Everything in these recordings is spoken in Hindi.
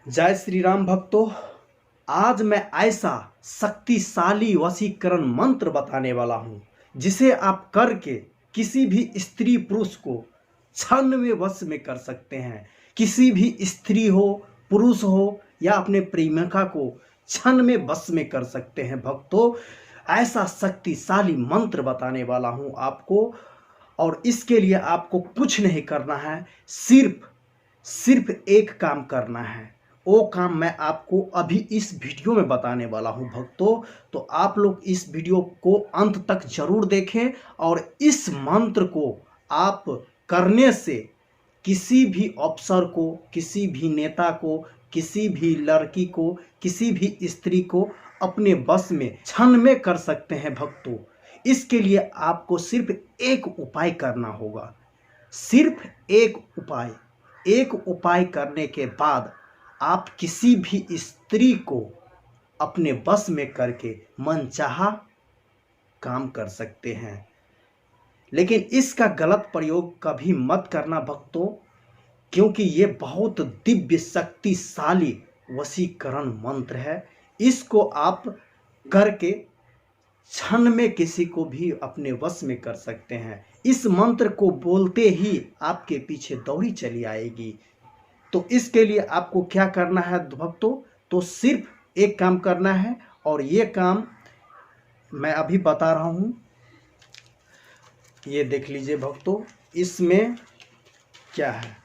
जय श्री राम भक्तों। आज मैं ऐसा शक्तिशाली वशीकरण मंत्र बताने वाला हूँ जिसे आप करके किसी भी स्त्री पुरुष को क्षण में वश में कर सकते हैं। किसी भी स्त्री हो, पुरुष हो या अपने प्रेमिका को क्षण में वश में कर सकते हैं भक्तों। ऐसा शक्तिशाली मंत्र बताने वाला हूँ आपको, और इसके लिए आपको कुछ नहीं करना है, सिर्फ एक काम करना है। वो काम मैं आपको अभी इस वीडियो में बताने वाला हूं भक्तों। तो आप लोग इस वीडियो को अंत तक जरूर देखें, और इस मंत्र को आप करने से किसी भी अफसर को, किसी भी नेता को, किसी भी लड़की को, किसी भी स्त्री को अपने बस में क्षण में कर सकते हैं भक्तों। इसके लिए आपको सिर्फ एक उपाय करना होगा, सिर्फ एक उपाय करने के बाद आप किसी भी स्त्री को अपने बस में करके मनचाहा काम कर सकते हैं। लेकिन इसका गलत प्रयोग कभी मत करना भक्तों, क्योंकि ये बहुत दिव्य शक्तिशाली वशीकरण मंत्र है। इसको आप करके क्षण में किसी को भी अपने वश में कर सकते हैं। इस मंत्र को बोलते ही आपके पीछे दौड़ी चली आएगी। तो इसके लिए आपको क्या करना है भक्तों, तो सिर्फ एक काम करना है, और ये काम मैं अभी बता रहा हूं। ये देख लीजिए भक्तों, इसमें क्या है।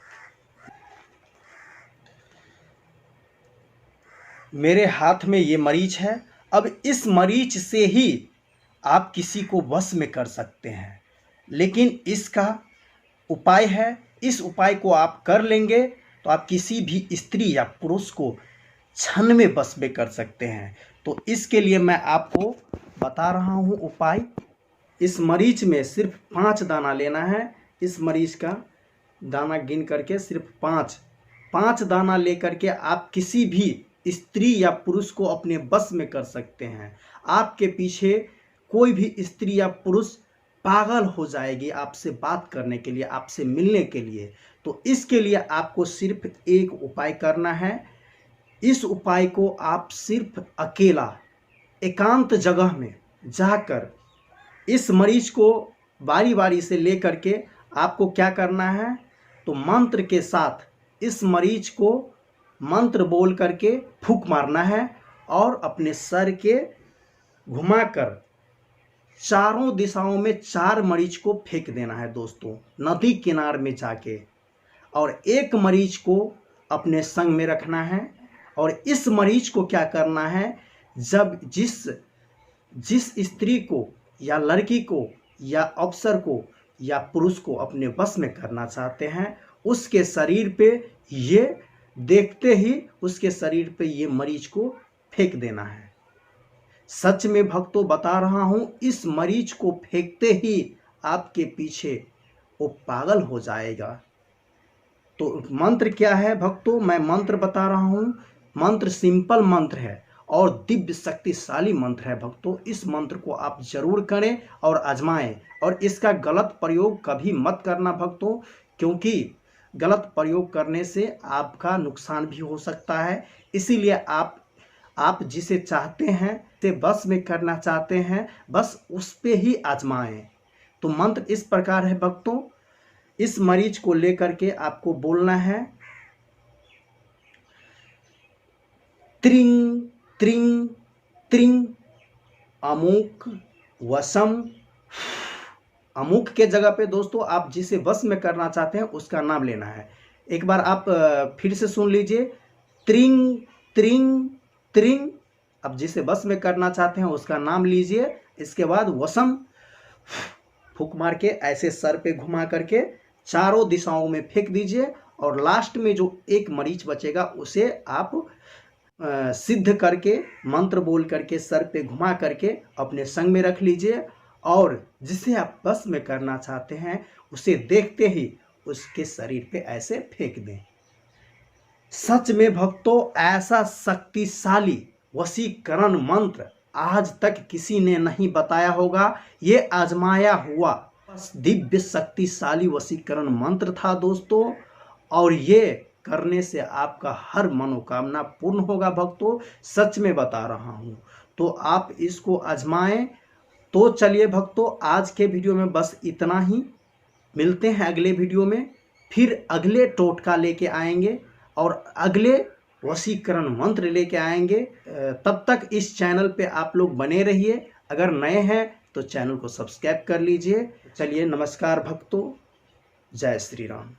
मेरे हाथ में ये मरीच है। अब इस मरीच से ही आप किसी को वश में कर सकते हैं, लेकिन इसका उपाय है। इस उपाय को आप कर लेंगे तो आप किसी भी स्त्री या पुरुष को क्षण में वश में कर सकते हैं। तो इसके लिए मैं आपको बता रहा हूँ उपाय। इस मरीच में सिर्फ 5 दाना लेना है। इस मरीच का दाना गिन करके सिर्फ 5 दाना लेकर के आप किसी भी स्त्री या पुरुष को अपने बस में कर सकते हैं। आपके पीछे कोई भी स्त्री या पुरुष पागल हो जाएगी आपसे बात करने के लिए, आपसे मिलने के लिए। तो इसके लिए आपको सिर्फ एक उपाय करना है। इस उपाय को आप सिर्फ अकेला एकांत जगह में जाकर इस मरीज को बारी बारी से लेकर के आपको क्या करना है, तो मंत्र के साथ इस मरीज को मंत्र बोल करके फूंक मारना है, और अपने सर के घुमाकर चारों दिशाओं में 4 मरीज को फेंक देना है दोस्तों, नदी किनार में जाके। और एक मरीज को अपने संग में रखना है। और इस मरीज को क्या करना है, जब जिस स्त्री को या लड़की को या अफसर को या पुरुष को अपने वश में करना चाहते हैं, उसके शरीर पे ये देखते ही उसके शरीर पे ये मरीज को फेंक देना है। सच में भक्तों बता रहा हूं, इस मरीज को फेंकते ही आपके पीछे वो पागल हो जाएगा। तो मंत्र क्या है भक्तों, मैं मंत्र बता रहा हूं। मंत्र सिंपल मंत्र है और दिव्य शक्तिशाली मंत्र है भक्तों। इस मंत्र को आप जरूर करें और आजमाएं, और इसका गलत प्रयोग कभी मत करना भक्तों, क्योंकि गलत प्रयोग करने से आपका नुकसान भी हो सकता है। इसीलिए आप जिसे चाहते हैं, से बस में करना चाहते हैं, बस उस पे ही आजमाएं। तो मंत्र इस प्रकार है भक्तों। इस मरीज को लेकर के आपको बोलना है, त्रिंग त्रिंग त्रिंग अमुक वशम। अमुक के जगह पे दोस्तों आप जिसे वश में करना चाहते हैं उसका नाम लेना है। एक बार आप फिर से सुन लीजिए, त्रिंग त्रिंग त्रिंग। अब जिसे वश में करना चाहते हैं उसका नाम लीजिए। इसके बाद वशम फूंक मार के ऐसे सर पे घुमा करके चारों दिशाओं में फेंक दीजिए, और लास्ट में जो एक मरीज बचेगा उसे आप सिद्ध करके मंत्र बोल करके सर पे घुमा करके अपने संग में रख लीजिए, और जिसे आप बस में करना चाहते हैं उसे देखते ही उसके शरीर पे ऐसे फेंक दें। सच में भक्तों ऐसा शक्तिशाली वशीकरण मंत्र आज तक किसी ने नहीं बताया होगा। ये आजमाया हुआ दिव्य शक्तिशाली वशीकरण मंत्र था दोस्तों, और ये करने से आपका हर मनोकामना पूर्ण होगा भक्तों, सच में बता रहा हूँ। तो आप इसको आजमाएं। तो चलिए भक्तों, आज के वीडियो में बस इतना ही। मिलते हैं अगले वीडियो में, फिर अगले टोटका लेके आएंगे और अगले वशीकरण मंत्र लेके आएंगे। तब तक इस चैनल पे आप लोग बने रहिए। अगर नए हैं तो चैनल को सब्सक्राइब कर लीजिए। चलिए, नमस्कार भक्तों, जय श्री राम।